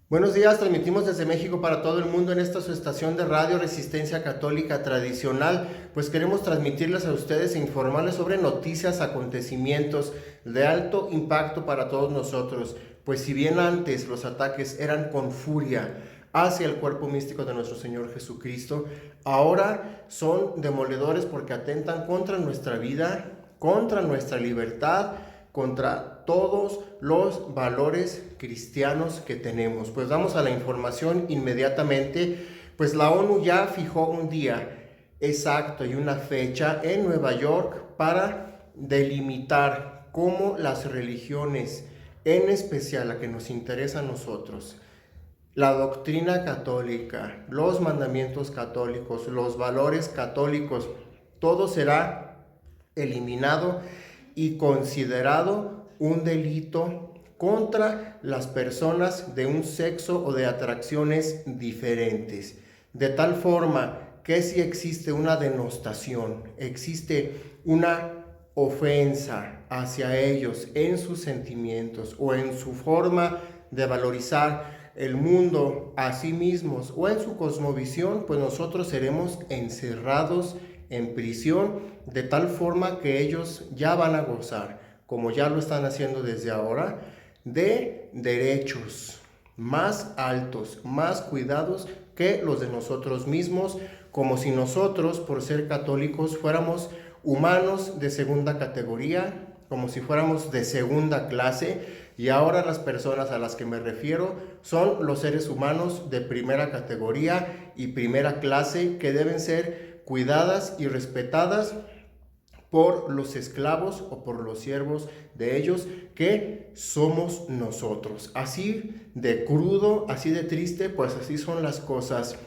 Buenos días, transmitimos desde México para todo el mundo en esta su estación de radio Resistencia Católica Tradicional. Pues queremos transmitirles a ustedes e informarles sobre noticias, acontecimientos de alto impacto para todos nosotros. Pues si bien antes los ataques eran con furia hacia el cuerpo místico de nuestro Señor Jesucristo, ahora son demoledores porque atentan contra nuestra vida, contra nuestra libertad, contra todos los valores cristianos que tenemos. Pues vamos a la información inmediatamente. Pues la ONU ya fijó un día exacto y una fecha en Nueva York para delimitar cómo las religiones, en especial la que nos interesa a nosotros, la doctrina católica, los mandamientos católicos, los valores católicos, todo será eliminado y considerado un delito contra las personas de un sexo o de atracciones diferentes. De tal forma que si existe una denostación, existe una ofensa hacia ellos en sus sentimientos o en su forma de valorizar el mundo a sí mismos o en su cosmovisión, pues nosotros seremos encerrados en prisión, de tal forma que ellos ya van a gozar, como ya lo están haciendo desde ahora, de derechos más altos, más cuidados que los de nosotros mismos, como si nosotros, por ser católicos, fuéramos humanos de segunda categoría, como si fuéramos de segunda clase, y ahora las personas a las que me refiero son los seres humanos de primera categoría y primera clase que deben ser cuidadas y respetadas por los esclavos o por los siervos de ellos, que somos nosotros. Así de crudo, así de triste, pues así son las cosas.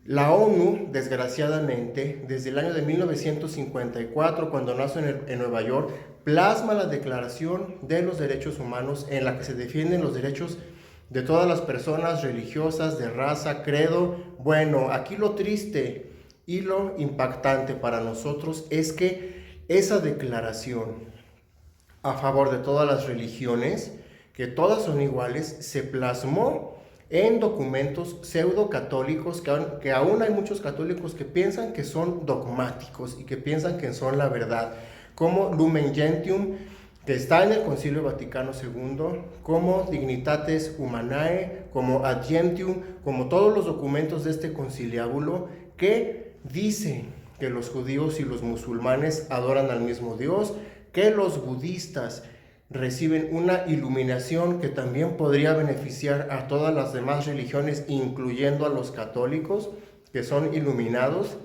La ONU, desgraciadamente, desde el año de 1954, cuando nace en Nueva York, plasma la Declaración de los Derechos Humanos, en la que se defienden los derechos de todas las personas religiosas, de raza, credo. Bueno, aquí lo triste y lo impactante para nosotros es que esa declaración a favor de todas las religiones, que todas son iguales, se plasmó en documentos pseudo católicos, que aún hay muchos católicos que piensan que son dogmáticos y que piensan que son la verdad, como Lumen Gentium, que está en el Concilio Vaticano II, como Dignitates Humanae, como Ad Gentium, como todos los documentos de este conciliábulo que dice que los judíos y los musulmanes adoran al mismo Dios, que los budistas reciben una iluminación que también podría beneficiar a todas las demás religiones, incluyendo a los católicos, que son iluminados.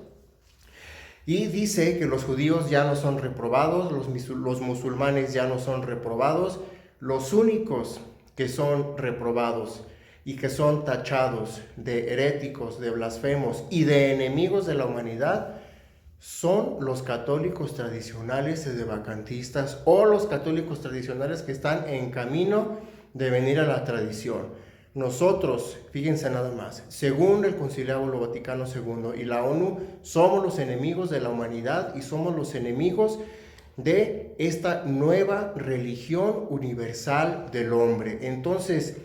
Y dice que los judíos ya no son reprobados, los musulmanes ya no son reprobados, los únicos que son reprobados y que son tachados de heréticos, de blasfemos y de enemigos de la humanidad son los católicos tradicionales sedevacantistas o los católicos tradicionales que están en camino de venir a la tradición. Nosotros, fíjense nada más, según el Conciliábulo Vaticano II y la ONU, somos los enemigos de la humanidad y somos los enemigos de esta nueva religión universal del hombre. Entonces,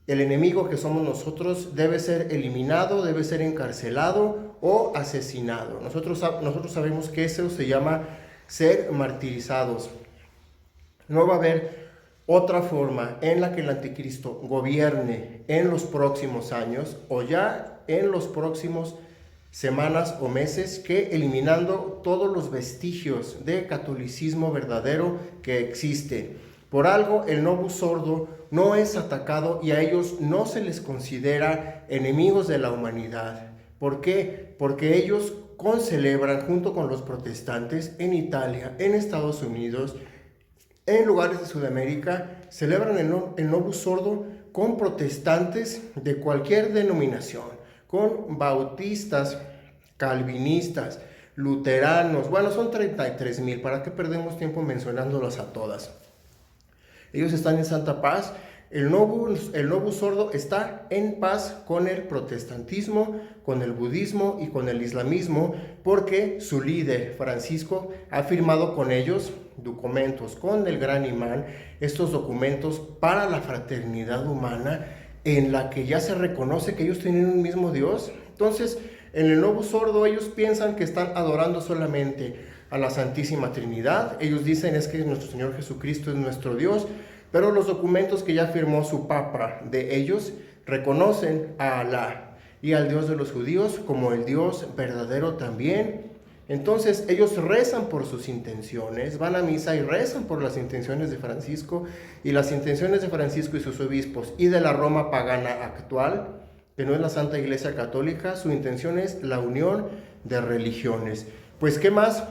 el enemigo que somos nosotros debe ser eliminado, debe ser encarcelado o asesinado. Nosotros sabemos que eso se llama ser martirizados. No va a haber otra forma en la que el anticristo gobierne en los próximos años o ya en los próximos semanas o meses que eliminando todos los vestigios de catolicismo verdadero que existe. Por algo el Novus Ordo no es atacado y a ellos no se les considera enemigos de la humanidad. ¿Por qué? Porque ellos concelebran junto con los protestantes en Italia, en Estados Unidos, en lugares de Sudamérica, celebran el Novus Ordo con protestantes de cualquier denominación, con bautistas, calvinistas, luteranos. Bueno, son 33,000, ¿para qué perdemos tiempo mencionándolas a todas? Ellos están en santa paz. El Novus Ordo está en paz con el protestantismo, con el budismo y con el islamismo, porque su líder, Francisco, ha firmado con ellos documentos, con el gran imán, estos documentos para la fraternidad humana, en la que ya se reconoce que ellos tienen un mismo Dios. Entonces, en el Novus Ordo ellos piensan que están adorando solamente a la Santísima Trinidad. Ellos dicen es que nuestro Señor Jesucristo es nuestro Dios, pero los documentos que ya firmó su Papa de ellos reconocen a Alá y al Dios de los judíos como el Dios verdadero también. Entonces ellos rezan por sus intenciones, van a misa y rezan por las intenciones de Francisco, y las intenciones de Francisco y sus obispos y de la Roma pagana actual, que no es la Santa Iglesia Católica, su intención es la unión de religiones. Pues ¿qué más?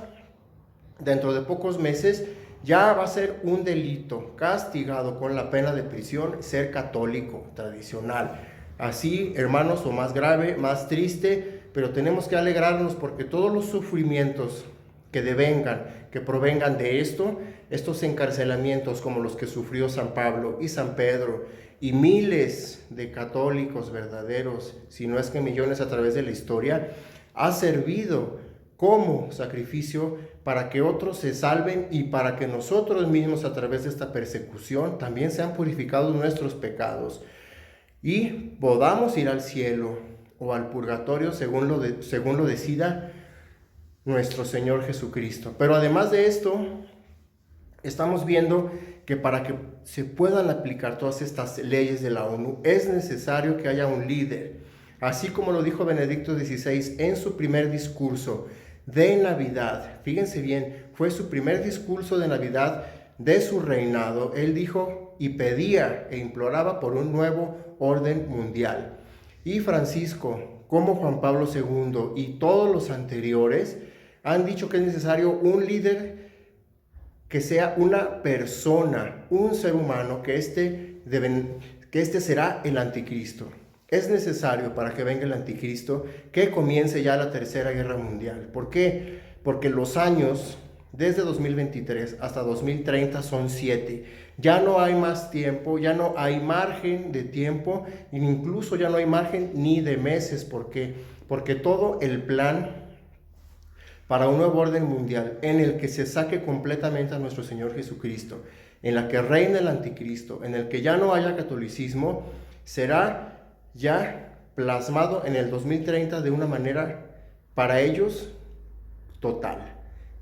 Dentro de pocos meses ya va a ser un delito castigado con la pena de prisión ser católico tradicional. Así, hermanos, o más grave, más triste, pero tenemos que alegrarnos porque todos los sufrimientos que devengan, que provengan de esto, estos encarcelamientos como los que sufrió San Pablo y San Pedro y miles de católicos verdaderos, si no es que millones a través de la historia, ha servido como sacrificio para que otros se salven y para que nosotros mismos a través de esta persecución también sean purificados nuestros pecados y podamos ir al cielo o al purgatorio según lo decida nuestro Señor Jesucristo. Pero además de esto, estamos viendo que para que se puedan aplicar todas estas leyes de la ONU es necesario que haya un líder. Así como lo dijo Benedicto XVI en su primer discurso de Navidad. Fíjense bien, fue su primer discurso de Navidad de su reinado. Él dijo y pedía e imploraba por un nuevo orden mundial. Y Francisco, como Juan Pablo II y todos los anteriores, han dicho que es necesario un líder que sea una persona, un ser humano, que este será el anticristo. Es necesario para que venga el anticristo que comience ya la Tercera Guerra Mundial. ¿Por qué? Porque los años desde 2023 hasta 2030 son 7. Ya no hay más tiempo, ya no hay margen de tiempo, e incluso ya no hay margen ni de meses. ¿Por qué? Porque todo el plan para un nuevo orden mundial en el que se saque completamente a nuestro Señor Jesucristo, en la que reine el anticristo, en el que ya no haya catolicismo, será ya plasmado en el 2030 de una manera para ellos total.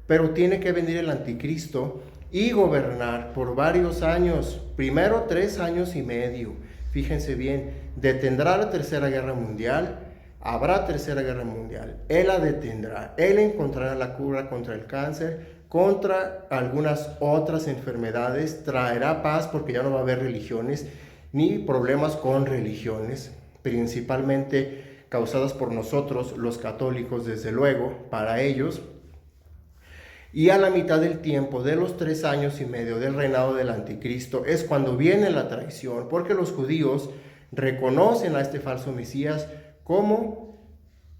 Pero tiene que venir el anticristo y gobernar por varios años, primero 3 años y medio. Fíjense bien, detendrá la Tercera Guerra Mundial, habrá Tercera Guerra Mundial, él la detendrá, él encontrará la cura contra el cáncer, contra algunas otras enfermedades, traerá paz porque ya no va a haber religiones ni problemas con religiones, principalmente causadas por nosotros, los católicos, desde luego, para ellos. Y a la mitad del tiempo, de los 3 años y medio del reinado del anticristo, es cuando viene la traición, porque los judíos reconocen a este falso Mesías como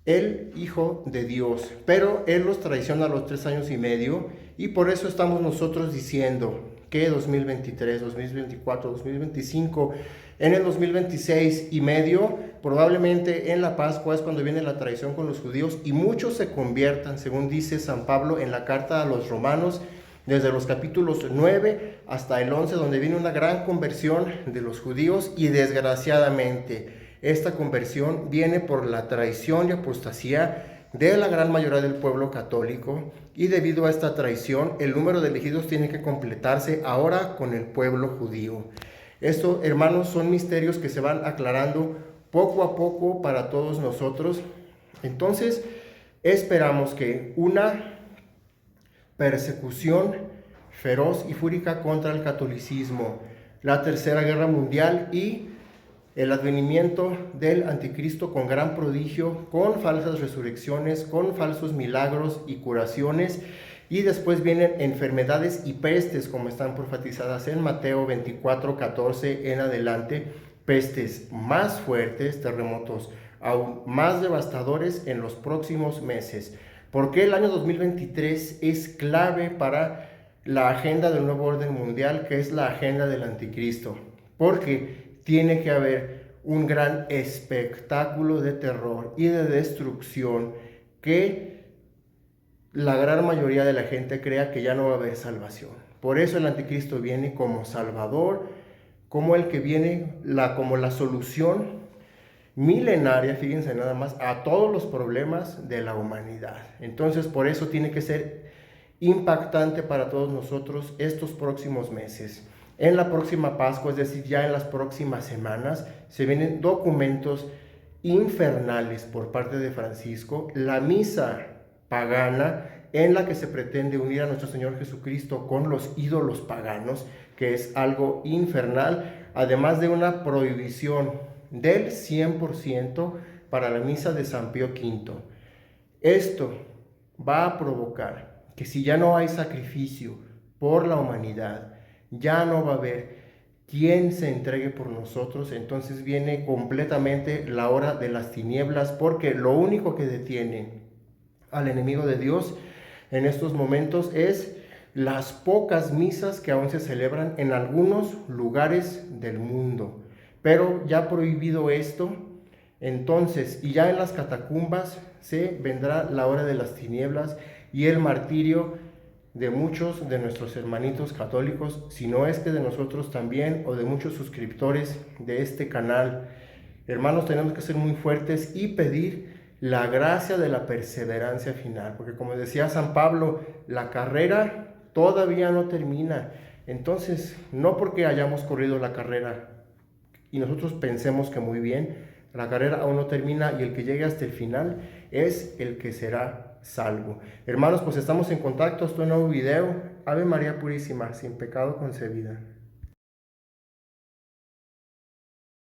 el Hijo de Dios, pero él los traiciona a los 3 años y medio, y por eso estamos nosotros diciendo que 2023, 2024, 2025, en el 2026 y medio, probablemente en la Pascua es cuando viene la traición con los judíos y muchos se conviertan, según dice San Pablo en la carta a los romanos, desde los capítulos 9 hasta el 11, donde viene una gran conversión de los judíos, y desgraciadamente esta conversión viene por la traición y apostasía de la gran mayoría del pueblo católico, y debido a esta traición el número de elegidos tiene que completarse ahora con el pueblo judío. Esto, hermanos, son misterios que se van aclarando poco a poco para todos nosotros. Entonces, esperamos que una persecución feroz y fúrica contra el catolicismo, la Tercera Guerra Mundial y el advenimiento del anticristo con gran prodigio, con falsas resurrecciones, con falsos milagros y curaciones, y después vienen enfermedades y pestes como están profetizadas en Mateo 24:14 en adelante, pestes más fuertes, terremotos aún más devastadores en los próximos meses. Porque el año 2023 es clave para la agenda del nuevo orden mundial, que es la agenda del anticristo, porque tiene que haber un gran espectáculo de terror y de destrucción que la gran mayoría de la gente crea que ya no va a haber salvación. Por eso el anticristo viene como salvador, como el que viene como la solución milenaria, fíjense nada más, a todos los problemas de la humanidad. Entonces, por eso tiene que ser impactante para todos nosotros estos próximos meses. En la próxima Pascua, es decir, ya en las próximas semanas, se vienen documentos infernales por parte de Francisco, la misa pagana en la que se pretende unir a nuestro Señor Jesucristo con los ídolos paganos, que es algo infernal, además de una prohibición del 100% para la misa de San Pío V. Esto va a provocar que si ya no hay sacrificio por la humanidad, ya no va a haber quien se entregue por nosotros, entonces viene completamente la hora de las tinieblas, porque lo único que detiene al enemigo de Dios en estos momentos es las pocas misas que aún se celebran en algunos lugares del mundo. Pero ya prohibido esto, entonces, y ya en las catacumbas se vendrá la hora de las tinieblas y el martirio de muchos de nuestros hermanitos católicos, si no es que de nosotros también, o de muchos suscriptores de este canal. Hermanos, tenemos que ser muy fuertes y pedir la gracia de la perseverancia final, porque como decía San Pablo, la carrera todavía no termina. Entonces, no porque hayamos corrido la carrera y nosotros pensemos que muy bien, la carrera aún no termina, y el que llegue hasta el final es el que será salvo. Hermanos, pues estamos en contacto. Hasta un nuevo video. Ave María Purísima, sin pecado concebida.